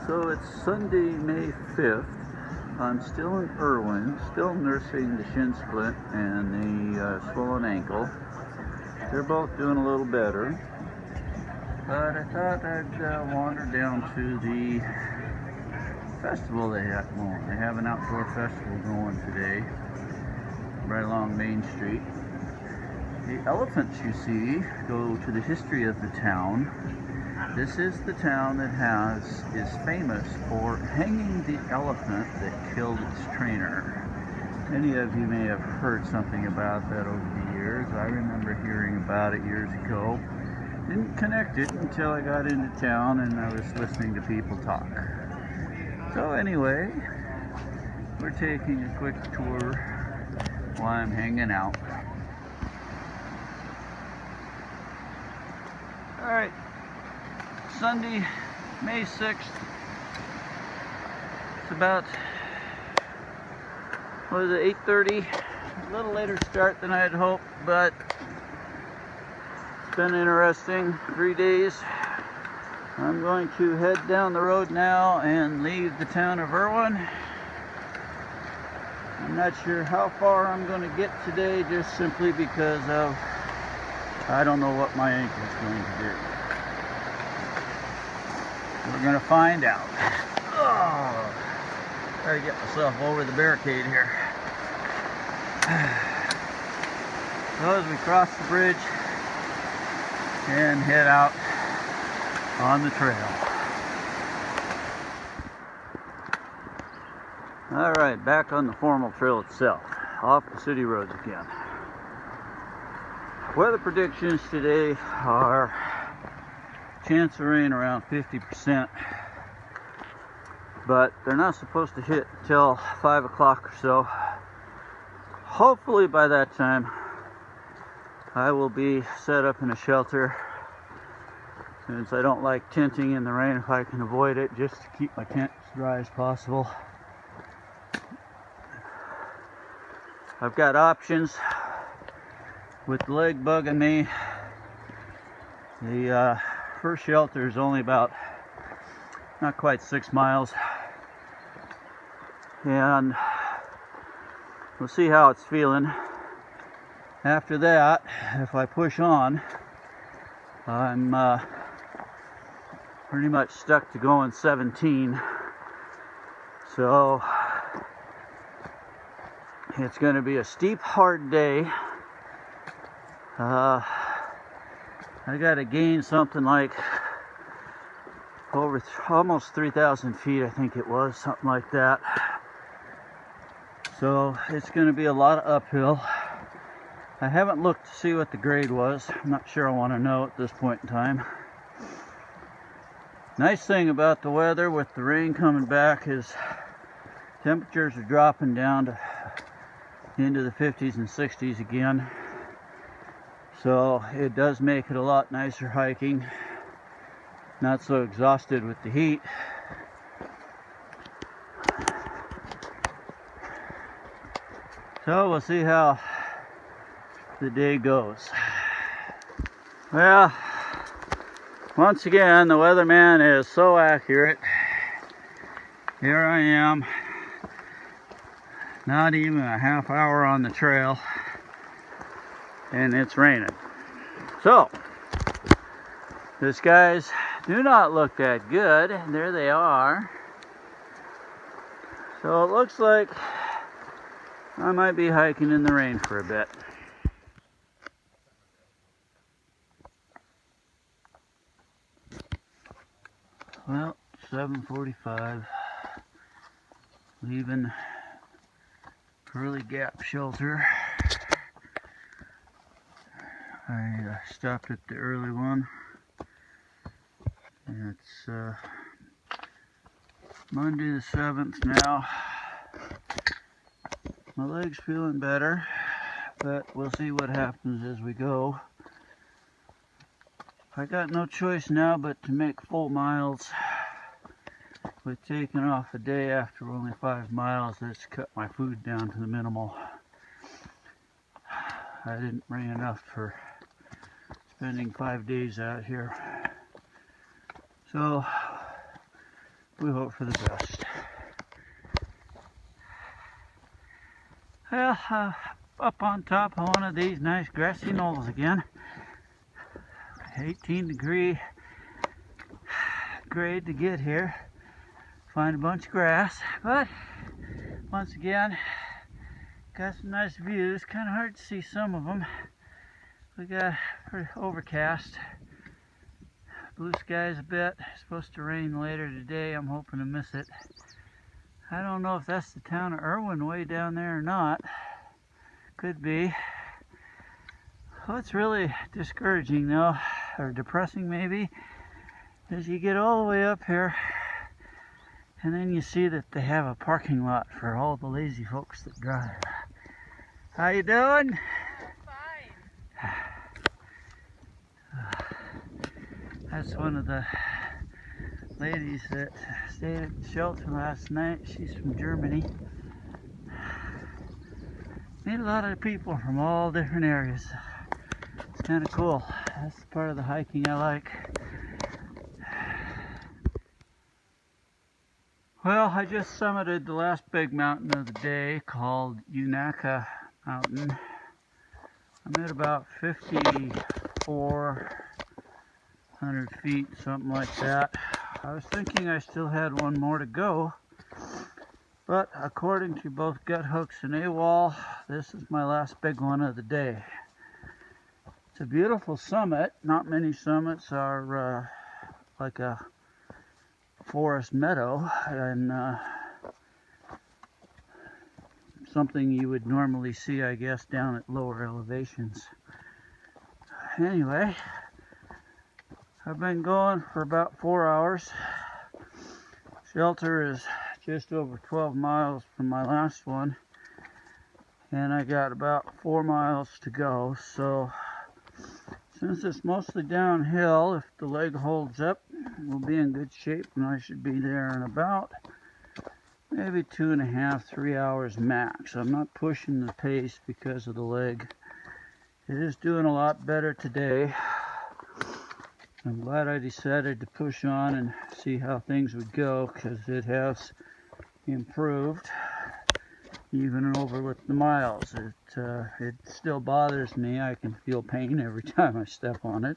So it's Sunday, May 5th. I'm still in Erwin, still nursing the shin splint and the swollen ankle. They're both doing a little better. But I thought I'd wander down to the festival they have going. They have an outdoor festival going today, right along Main Street. The elephants you see go to the history of the town. This is the town that is famous for hanging the elephant that killed its trainer. Many of you may have heard something about that over the years. I remember hearing about it years ago. Didn't connect it until I got into town and I was listening to people talk. So anyway, we're taking a quick tour while I'm hanging out. Alright, Sunday, May 6th. It's about, what is it, 8:30? A little later start than I had hoped, but it's been interesting 3 days. I'm going to head down the road now and leave the town of Erwin. I'm not sure how far I'm going to get today, just simply because of I don't know what my ankle is going to do. We're going to find out. Oh, gotta get myself over the barricade here. So as we cross the bridge and head out on the trail. Alright, back on the formal trail itself, off the city roads again. Weather predictions today are chance of rain around 50%, but they're not supposed to hit till 5 o'clock or so. Hopefully by that time I will be set up in a shelter, since I don't like tenting in the rain if I can avoid it, just to keep my tent as dry as possible. I've got options. With the leg bugging me, the first shelter is only about not quite 6 miles, and we'll see how it's feeling. After that, if I push on, I'm pretty much stuck to going 17, so it's going to be a steep, hard day. I got to gain something like over almost 3,000 feet, I think it was, something like that. So it's going to be a lot of uphill. I haven't looked to see what the grade was. I'm not sure I want to know at this point in time. Nice thing about the weather with the rain coming back is temperatures are dropping down to into the 50s and 60s again. So it does make it a lot nicer hiking. Not so exhausted with the heat. So we'll see how the day goes. Well, once again, the weatherman is so accurate. Here I am, not even a half hour on the trail, and it's raining. So the skies do not look that good. There they are. So it looks like I might be hiking in the rain for a bit. Well, 7:45, leaving Curley Gap Shelter. I stopped at the early one. It's Monday the 7th now. My leg's feeling better, but we'll see what happens as we go. I got no choice now but to make full miles. With taking off a day after only 5 miles, that's cut my food down to the minimal. I didn't bring enough for spending 5 days out here. So we hope for the best. Well, up on top of one of these nice grassy knolls again. 18-degree grade to get here. Find a bunch of grass, but once again, got some nice views. Kind of hard to see some of them. We got pretty overcast. Blue skies a bit. It's supposed to rain later today. I'm hoping to miss it. I don't know if that's the town of Erwin way down there or not. Could be. What's really discouraging though, or depressing maybe, is you get all the way up here and then you see that they have a parking lot for all the lazy folks that drive. How you doing? Fine. That's one of the ladies that stayed at the shelter last night. She's from Germany. Meet a lot of people from all different areas. It's kind of cool. That's the part of the hiking I like. Well, I just summited the last big mountain of the day called Unaka Mountain. I'm at about 5,400 feet, something like that. I was thinking I still had one more to go, but according to both Gut Hooks and AWOL, this is my last big one of the day. It's a beautiful summit. Not many summits are like a forest meadow and something you would normally see, I guess, down at lower elevations. Anyway, I've been going for about 4 hours. Shelter is just over 12 miles from my last one, and I got about 4 miles to go. So since it's mostly downhill, if the leg holds up, we'll be in good shape, and I should be there in about maybe 2.5, 3 hours max. I'm not pushing the pace because of the leg. It is doing a lot better today. I'm glad I decided to push on and see how things would go, because it has improved even over with the miles. It still bothers me. I can feel pain every time I step on it,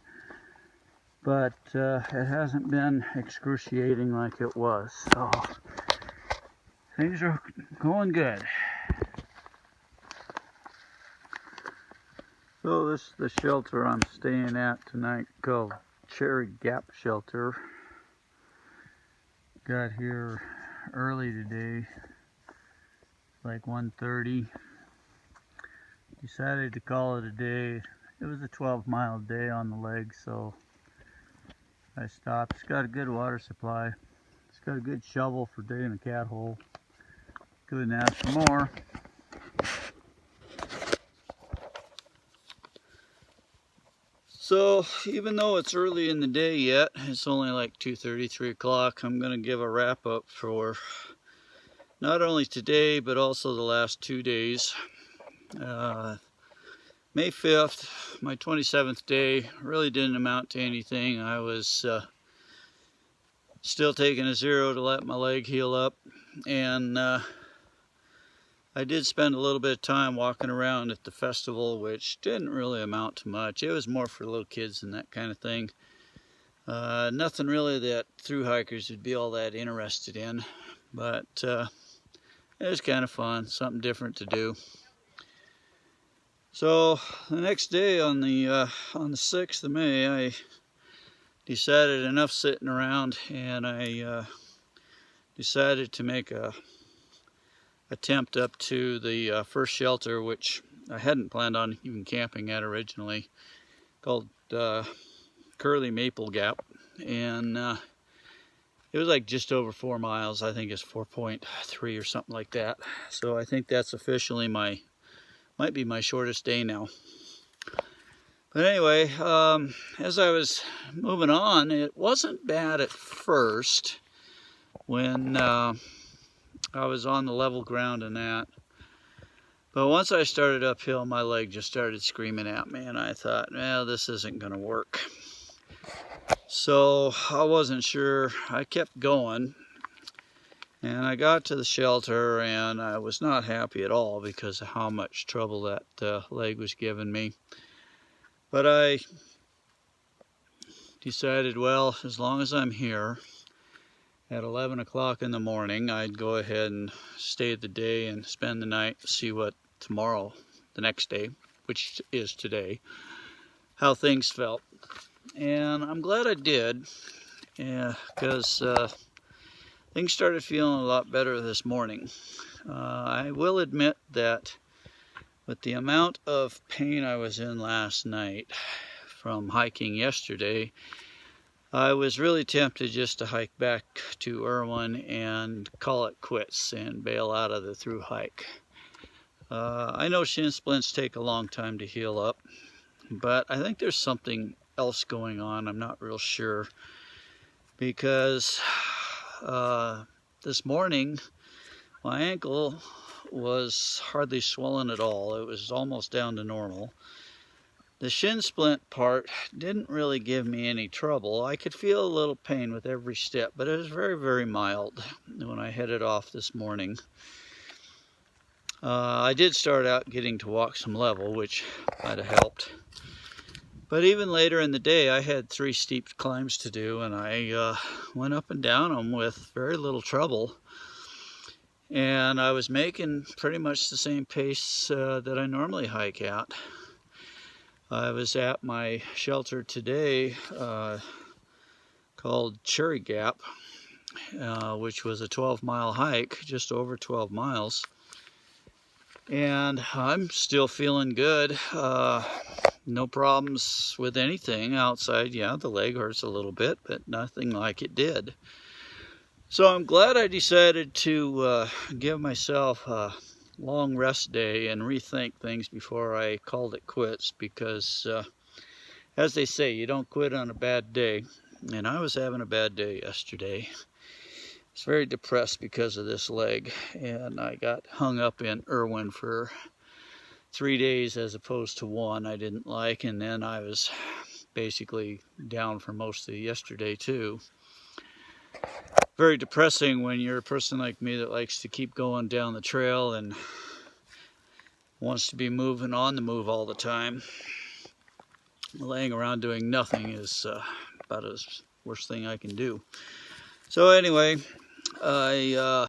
but it hasn't been excruciating like it was. So things are going good. So this is the shelter I'm staying at tonight, called Curley Gap Shelter. Got here early today, like 1:30. Decided to call it a day. It was a 12-mile day on the leg, so I stopped. It's got a good water supply. It's got a good shovel for digging a cat hole. Couldn't ask for more. So even though it's early in the day yet, it's only like 2:30, 3 o'clock, I'm going to give a wrap up for not only today, but also the last 2 days. May 5th, my 27th day, really didn't amount to anything. I was still taking a 0 to let my leg heal up, and I did spend a little bit of time walking around at the festival, which didn't really amount to much. It was more for little kids and that kind of thing. Nothing really that thru-hikers would be all that interested in, but it was kind of fun, something different to do. So the next day, on the 6th of May, I decided enough sitting around, and I decided to make a attempt up to the first shelter, which I hadn't planned on even camping at originally, called Curley Maple Gap, and it was like just over 4 miles. I think it's 4.3 or something like that. So I think that's officially might be my shortest day now. But anyway, as I was moving on, it wasn't bad at first when I was on the level ground and that. But once I started uphill, my leg just started screaming at me, and I thought, well, this isn't going to work. So I wasn't sure. I kept going, And I got to the shelter and I was not happy at all because of how much trouble that leg was giving me. But I decided, well, as long as I'm here at 11 o'clock in the morning, I'd go ahead and stay the day and spend the night, see what tomorrow, the next day, which is today, how things felt. And I'm glad I did, because things started feeling a lot better this morning. I will admit that with the amount of pain I was in last night from hiking yesterday, I was really tempted just to hike back to Erwin and call it quits and bail out of the Thru-Hike. I know shin splints take a long time to heal up, but I think there's something else going on. I'm not real sure, because this morning my ankle was hardly swollen at all. It was almost down to normal. The shin splint part didn't really give me any trouble. I could feel a little pain with every step, but it was very, very mild when I headed off this morning. I did start out getting to walk some level, which might have helped. But even later in the day, I had 3 steep climbs to do, and I went up and down them with very little trouble. And I was making pretty much the same pace that I normally hike at. I was at my shelter today called Cherry Gap, which was a 12-mile hike, just over 12 miles. And I'm still feeling good. No problems with anything outside. Yeah, the leg hurts a little bit, but nothing like it did. So I'm glad I decided to give myself a long rest day and rethink things before I called it quits, because as they say, you don't quit on a bad day. And I was having a bad day yesterday. I was very depressed because of this leg, and I got hung up in Erwin for 3 days as opposed to 1 I didn't like, and then I was basically down for most of yesterday too. Very depressing when you're a person like me that likes to keep going down the trail and wants to be moving on the move all the time. Laying around doing nothing is about the worst thing I can do. So anyway, I